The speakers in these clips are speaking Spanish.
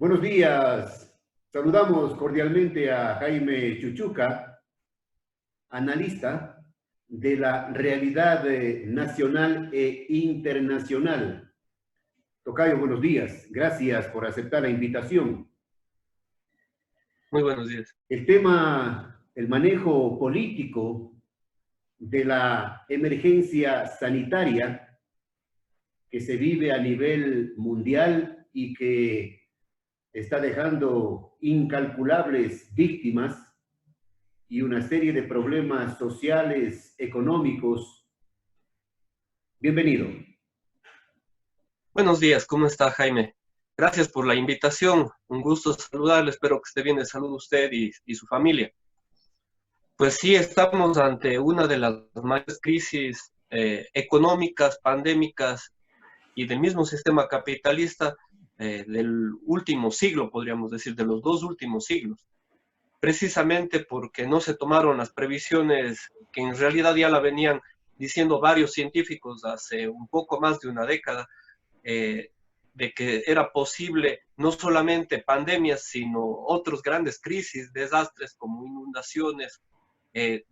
Buenos días. Saludamos cordialmente a Jaime Chuchuca, analista de la realidad nacional e internacional. Tocayo, buenos días. Gracias por aceptar la invitación. Muy buenos días. El tema, el manejo político de la emergencia sanitaria que se vive a nivel mundial y que está dejando incalculables víctimas y una serie de problemas sociales, económicos. Bienvenido. Buenos días, ¿cómo está, Jaime? Gracias por la invitación. Un gusto saludarle. Espero que esté bien de salud usted y su familia. Pues sí, estamos ante una de las mayores crisis económicas, pandémicas y del mismo sistema capitalista del último siglo, podríamos decir, de los dos últimos siglos. Precisamente porque no se tomaron las previsiones que en realidad ya la venían diciendo varios científicos hace un poco más de una década, de que era posible no solamente pandemias, sino otros grandes crisis, desastres como inundaciones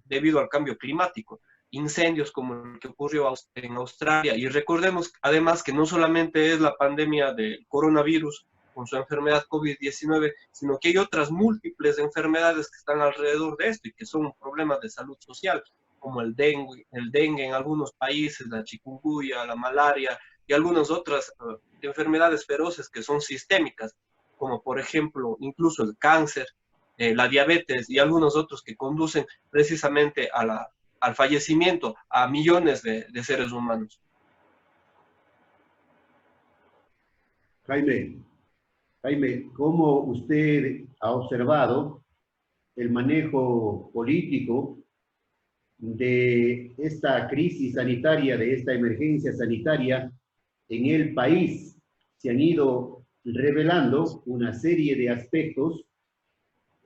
debido al cambio climático, incendios como el que ocurrió en Australia. Y recordemos además que no solamente es la pandemia del coronavirus con su enfermedad COVID-19, sino que hay otras múltiples enfermedades que están alrededor de esto y que son un problema de salud social, como el dengue en algunos países, la chikungunya, la malaria y algunas otras enfermedades feroces que son sistémicas, como por ejemplo incluso el cáncer, la diabetes y algunos otros que conducen precisamente al fallecimiento a millones de seres humanos. Jaime, ¿cómo usted ha observado el manejo político de esta crisis sanitaria, de esta emergencia sanitaria en el país? Se han ido revelando una serie de aspectos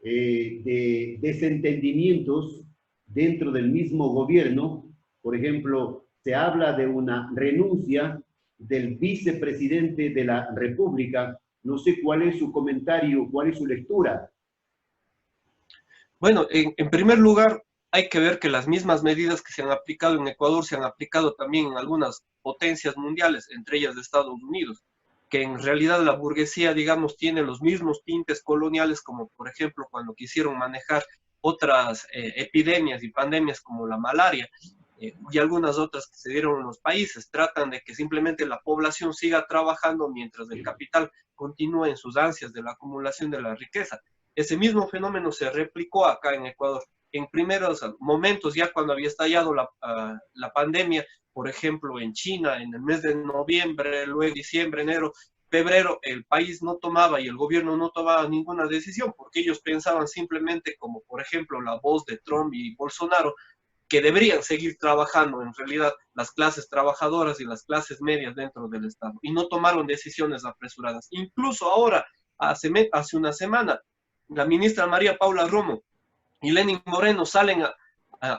de desentendimientos dentro del mismo gobierno. Por ejemplo, se habla de una renuncia del vicepresidente de la República. No sé cuál es su comentario, cuál es su lectura. Bueno, en primer lugar, hay que ver que las mismas medidas que se han aplicado en Ecuador se han aplicado también en algunas potencias mundiales, entre ellas de Estados Unidos, que en realidad la burguesía, digamos, tiene los mismos tintes coloniales, como por ejemplo cuando quisieron manejar otras epidemias y pandemias como la malaria y algunas otras que se dieron en los países. Tratan de que simplemente la población siga trabajando mientras el capital continúa en sus ansias de la acumulación de la riqueza. Ese mismo fenómeno se replicó acá en Ecuador. En primeros momentos, ya cuando había estallado la pandemia, por ejemplo, en China, en el mes de noviembre, luego diciembre, enero, febrero, el país no tomaba y el gobierno no tomaba ninguna decisión porque ellos pensaban simplemente, como por ejemplo la voz de Trump y Bolsonaro, que deberían seguir trabajando en realidad las clases trabajadoras y las clases medias dentro del Estado y no tomaron decisiones apresuradas. Incluso ahora, hace una semana, la ministra María Paula Romo y Lenín Moreno salen a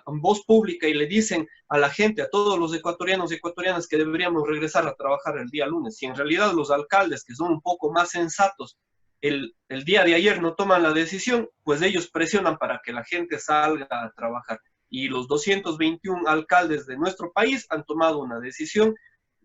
voz pública y le dicen a la gente, a todos los ecuatorianos y ecuatorianas que deberíamos regresar a trabajar el día lunes. Y en realidad los alcaldes, que son un poco más sensatos, el día de ayer no toman la decisión, pues ellos presionan para que la gente salga a trabajar. Y los 221 alcaldes de nuestro país han tomado una decisión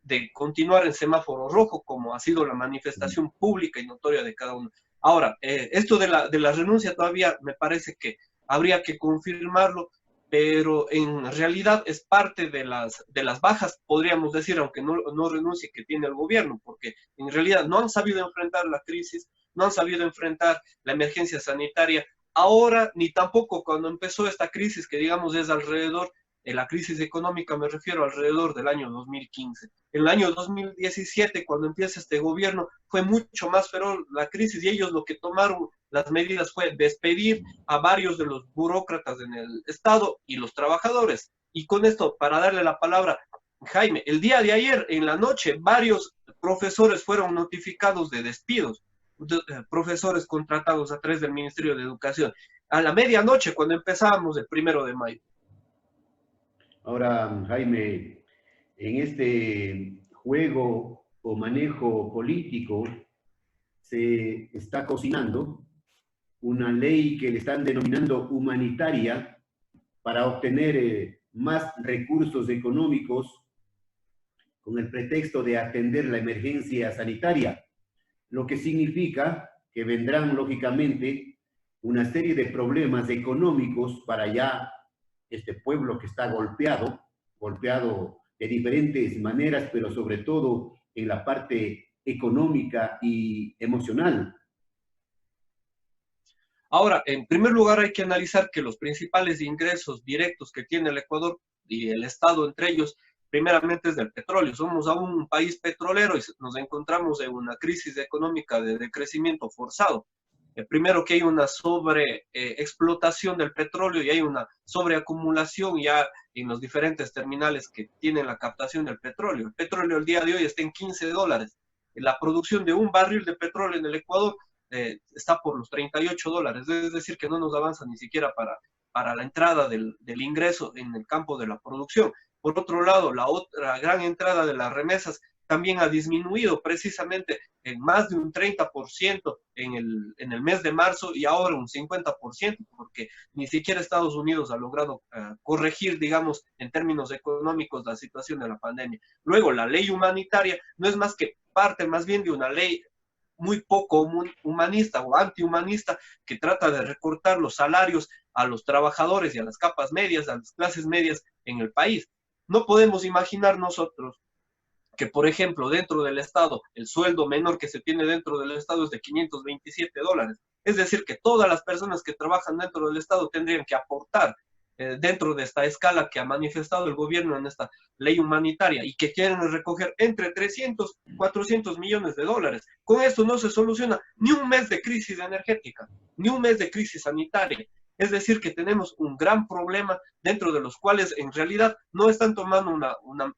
de continuar en semáforo rojo, como ha sido la manifestación pública y notoria de cada uno. Ahora, esto de la renuncia todavía me parece que habría que confirmarlo, pero en realidad es parte de las bajas, podríamos decir, aunque no renuncie, que tiene el gobierno, porque en realidad no han sabido enfrentar la crisis, no han sabido enfrentar la emergencia sanitaria, ahora ni tampoco cuando empezó esta crisis, que digamos es alrededor, la crisis económica me refiero alrededor del año 2015. En el año 2017, cuando empieza este gobierno, fue mucho más feroz la crisis y ellos lo que tomaron las medidas fue despedir a varios de los burócratas en el Estado y los trabajadores. Y con esto, para darle la palabra, Jaime, el día de ayer en la noche varios profesores fueron notificados de despidos, profesores contratados a través del Ministerio de Educación, a la medianoche cuando empezábamos el 1 de mayo. Ahora, Jaime, en este juego o manejo político se está cocinando una ley que le están denominando humanitaria para obtener más recursos económicos con el pretexto de atender la emergencia sanitaria, lo que significa que vendrán lógicamente una serie de problemas económicos para ya este pueblo que está golpeado de diferentes maneras, pero sobre todo en la parte económica y emocional. Ahora, en primer lugar, hay que analizar que los principales ingresos directos que tiene el Ecuador y el Estado entre ellos, primeramente es del petróleo. Somos aún un país petrolero y nos encontramos en una crisis económica de crecimiento forzado. Primero que hay una sobreexplotación del petróleo y hay una sobreacumulación ya en los diferentes terminales que tienen la captación del petróleo. El petróleo el día de hoy está en $15. La producción de un barril de petróleo en el Ecuador está por los $38, es decir, que no nos avanza ni siquiera para la entrada del ingreso en el campo de la producción. Por otro lado, la otra gran entrada de las remesas también ha disminuido precisamente en más de un 30% en el mes de marzo y ahora un 50%, porque ni siquiera Estados Unidos ha logrado corregir, digamos, en términos económicos la situación de la pandemia. Luego, la ley humanitaria no es más que parte más bien de una ley muy poco humanista o antihumanista que trata de recortar los salarios a los trabajadores y a las capas medias, a las clases medias en el país. No podemos imaginar nosotros que, por ejemplo, dentro del Estado, el sueldo menor que se tiene dentro del Estado es de $527. Es decir, que todas las personas que trabajan dentro del Estado tendrían que aportar dentro de esta escala que ha manifestado el gobierno en esta ley humanitaria y que quieren recoger entre 300 y 400 millones de dólares. Con esto no se soluciona ni un mes de crisis energética, ni un mes de crisis sanitaria. Es decir, que tenemos un gran problema dentro de los cuales en realidad no están tomando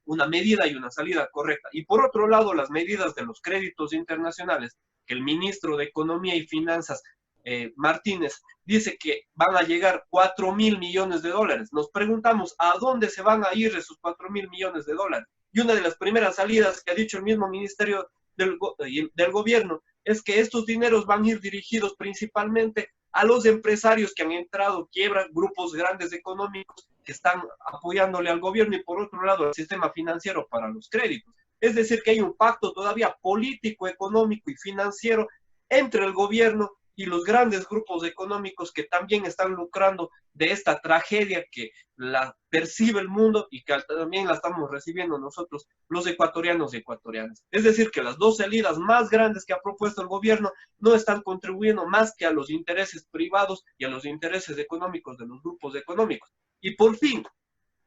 una medida y una salida correcta. Y por otro lado, las medidas de los créditos internacionales, que el ministro de Economía y Finanzas, Martínez, dice que van a llegar 4.000 millones de dólares. Nos preguntamos a dónde se van a ir esos 4.000 millones de dólares. Y una de las primeras salidas que ha dicho el mismo ministerio del gobierno es que estos dineros van a ir dirigidos principalmente a los empresarios que han entrado quiebra, grupos grandes económicos que están apoyándole al gobierno y por otro lado al sistema financiero para los créditos. Es decir, que hay un pacto todavía político, económico y financiero entre el gobierno y los grandes grupos económicos que también están lucrando de esta tragedia que la percibe el mundo y que también la estamos recibiendo nosotros, los ecuatorianos y ecuatorianas. Es decir, que las dos salidas más grandes que ha propuesto el gobierno no están contribuyendo más que a los intereses privados y a los intereses económicos de los grupos económicos. Y por fin,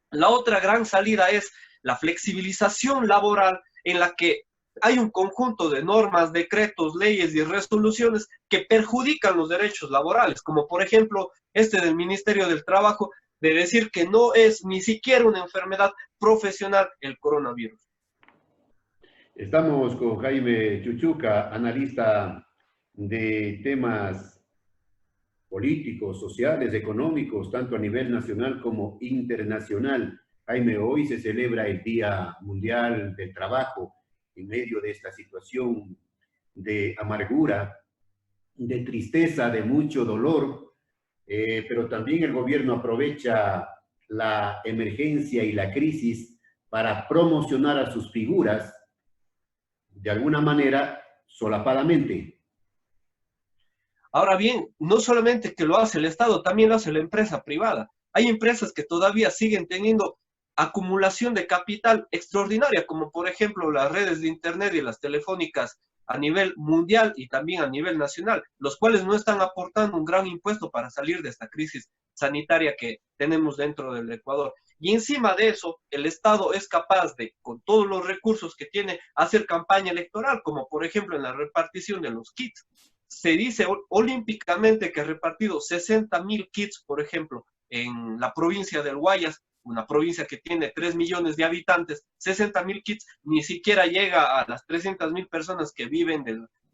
la otra gran salida es la flexibilización laboral en la que hay un conjunto de normas, decretos, leyes y resoluciones que perjudican los derechos laborales, como por ejemplo este del Ministerio del Trabajo, de decir que no es ni siquiera una enfermedad profesional el coronavirus. Estamos con Jaime Chuchuca, analista de temas políticos, sociales, económicos, tanto a nivel nacional como internacional. Jaime, hoy se celebra el Día Mundial del Trabajo en medio de esta situación de amargura, de tristeza, de mucho dolor, pero también el gobierno aprovecha la emergencia y la crisis para promocionar a sus figuras de alguna manera solapadamente. Ahora bien, no solamente que lo hace el Estado, también lo hace la empresa privada. Hay empresas que todavía siguen teniendo acumulación de capital extraordinaria, como por ejemplo las redes de internet y las telefónicas a nivel mundial y también a nivel nacional, los cuales no están aportando un gran impuesto para salir de esta crisis sanitaria que tenemos dentro del Ecuador. Y encima de eso, el Estado es capaz de, con todos los recursos que tiene, hacer campaña electoral, como por ejemplo en la repartición de los kits. Se dice olímpicamente que ha repartido 60.000 kits, por ejemplo, en la provincia del Guayas, una provincia que tiene 3 millones de habitantes, 60.000 kits ni siquiera llega a las 300.000 personas que viven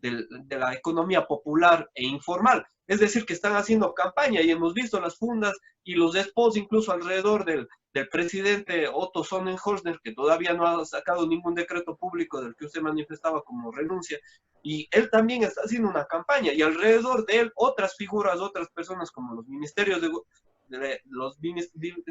de la economía popular e informal. Es decir, que están haciendo campaña y hemos visto las fundas y los depots incluso alrededor del presidente Otto Sonnenhorstner, que todavía no ha sacado ningún decreto público del que usted manifestaba como renuncia, y él también está haciendo una campaña, y alrededor de él otras figuras, otras personas como los ministerios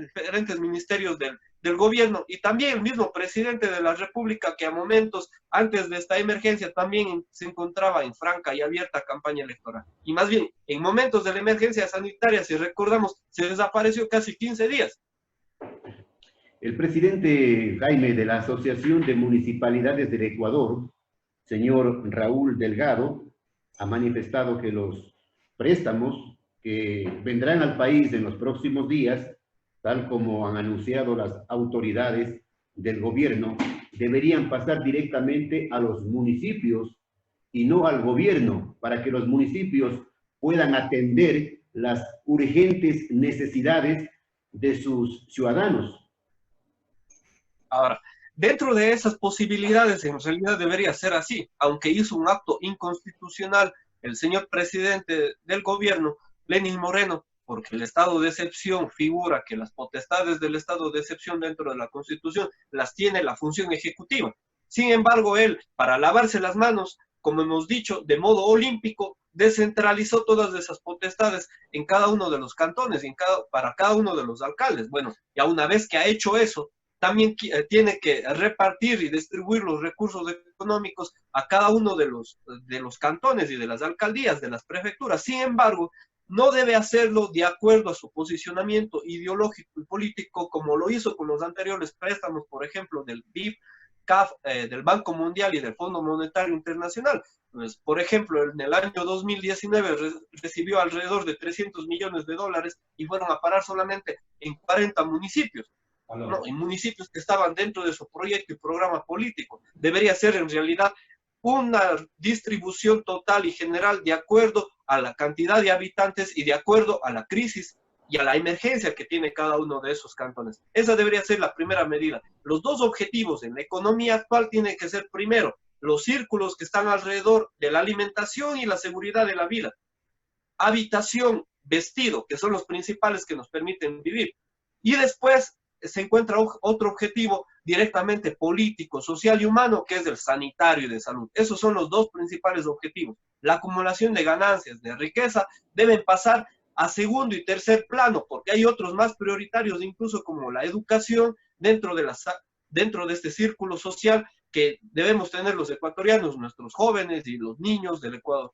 diferentes ministerios del gobierno, y también el mismo presidente de la República, que a momentos antes de esta emergencia también se encontraba en franca y abierta campaña electoral. Y más bien, en momentos de la emergencia sanitaria, si recordamos, se desapareció casi 15 días. El presidente Jaime de la Asociación de Municipalidades del Ecuador, señor Raúl Delgado, ha manifestado que los préstamos que vendrán al país en los próximos días, tal como han anunciado las autoridades del gobierno, deberían pasar directamente a los municipios y no al gobierno, para que los municipios puedan atender las urgentes necesidades de sus ciudadanos. Ahora, dentro de esas posibilidades, en realidad debería ser así, aunque hizo un acto inconstitucional el señor presidente del gobierno, Lenín Moreno, porque el estado de excepción figura que las potestades del estado de excepción dentro de la Constitución las tiene la función ejecutiva. Sin embargo, él, para lavarse las manos, como hemos dicho, de modo olímpico, descentralizó todas esas potestades en cada uno de los cantones, para cada uno de los alcaldes. Bueno, ya una vez que ha hecho eso, también tiene que repartir y distribuir los recursos económicos a cada uno de los cantones y de las alcaldías, de las prefecturas. Sin embargo, no debe hacerlo de acuerdo a su posicionamiento ideológico y político, como lo hizo con los anteriores préstamos, por ejemplo, del BID, CAF, del Banco Mundial y del Fondo Monetario Internacional. Pues, por ejemplo, en el año 2019 recibió alrededor de 300 millones de dólares y fueron a parar solamente en 40 municipios. No, en municipios que estaban dentro de su proyecto y programa político. Debería ser en realidad una distribución total y general de acuerdo a la cantidad de habitantes y de acuerdo a la crisis y a la emergencia que tiene cada uno de esos cantones. Esa debería ser la primera medida. Los dos objetivos en la economía actual tienen que ser, primero, los círculos que están alrededor de la alimentación y la seguridad de la vida. Habitación, vestido, que son los principales que nos permiten vivir. Y después se encuentra otro objetivo directamente político, social y humano, que es el sanitario y de salud. Esos son los dos principales objetivos. La acumulación de ganancias, de riqueza, deben pasar a segundo y tercer plano, porque hay otros más prioritarios, incluso como la educación, dentro de este círculo social que debemos tener los ecuatorianos, nuestros jóvenes y los niños del Ecuador.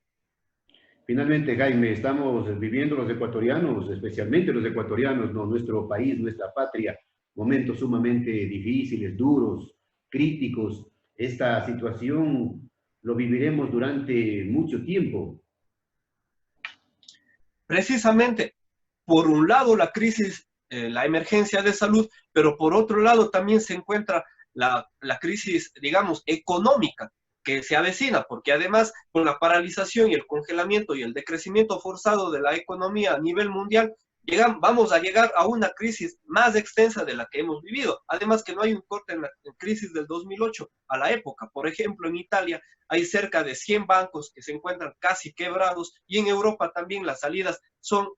Finalmente, Jaime, estamos viviendo los ecuatorianos, especialmente los ecuatorianos, ¿no? Nuestro país, nuestra patria, momentos sumamente difíciles, duros, críticos. Esta situación lo viviremos durante mucho tiempo. Precisamente, por un lado la crisis, la emergencia de salud, pero por otro lado también se encuentra la crisis, digamos, económica que se avecina, porque además con la paralización y el congelamiento y el decrecimiento forzado de la economía a nivel mundial, vamos a llegar a una crisis más extensa de la que hemos vivido. Además que no hay un corte en la crisis del 2008 a la época. Por ejemplo, en Italia hay cerca de 100 bancos que se encuentran casi quebrados, y en Europa también las salidas son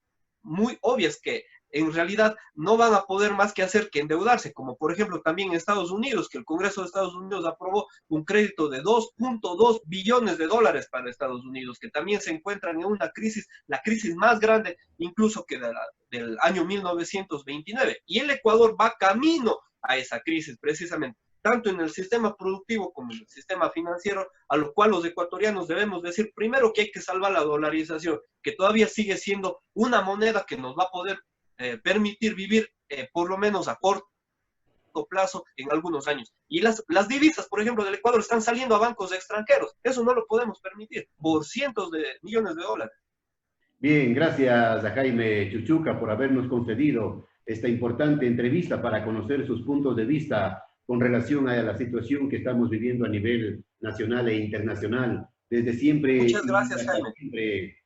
muy obvias, que en realidad no van a poder más que hacer que endeudarse, como por ejemplo también en Estados Unidos, que el Congreso de Estados Unidos aprobó un crédito de 2.2 billones de dólares para Estados Unidos, que también se encuentran en una crisis, la crisis más grande incluso que del año 1929. Y el Ecuador va camino a esa crisis precisamente, tanto en el sistema productivo como en el sistema financiero, a lo cual los ecuatorianos debemos decir primero que hay que salvar la dolarización, que todavía sigue siendo una moneda que nos va a poder permitir vivir por lo menos a corto plazo en algunos años. Y las divisas, por ejemplo, del Ecuador están saliendo a bancos extranjeros. Eso no lo podemos permitir por cientos de millones de dólares. Bien, gracias a Jaime Chuchuca por habernos concedido esta importante entrevista para conocer sus puntos de vista con relación a la situación que estamos viviendo a nivel nacional e internacional. Desde siempre, muchas gracias, Jaime. Siempre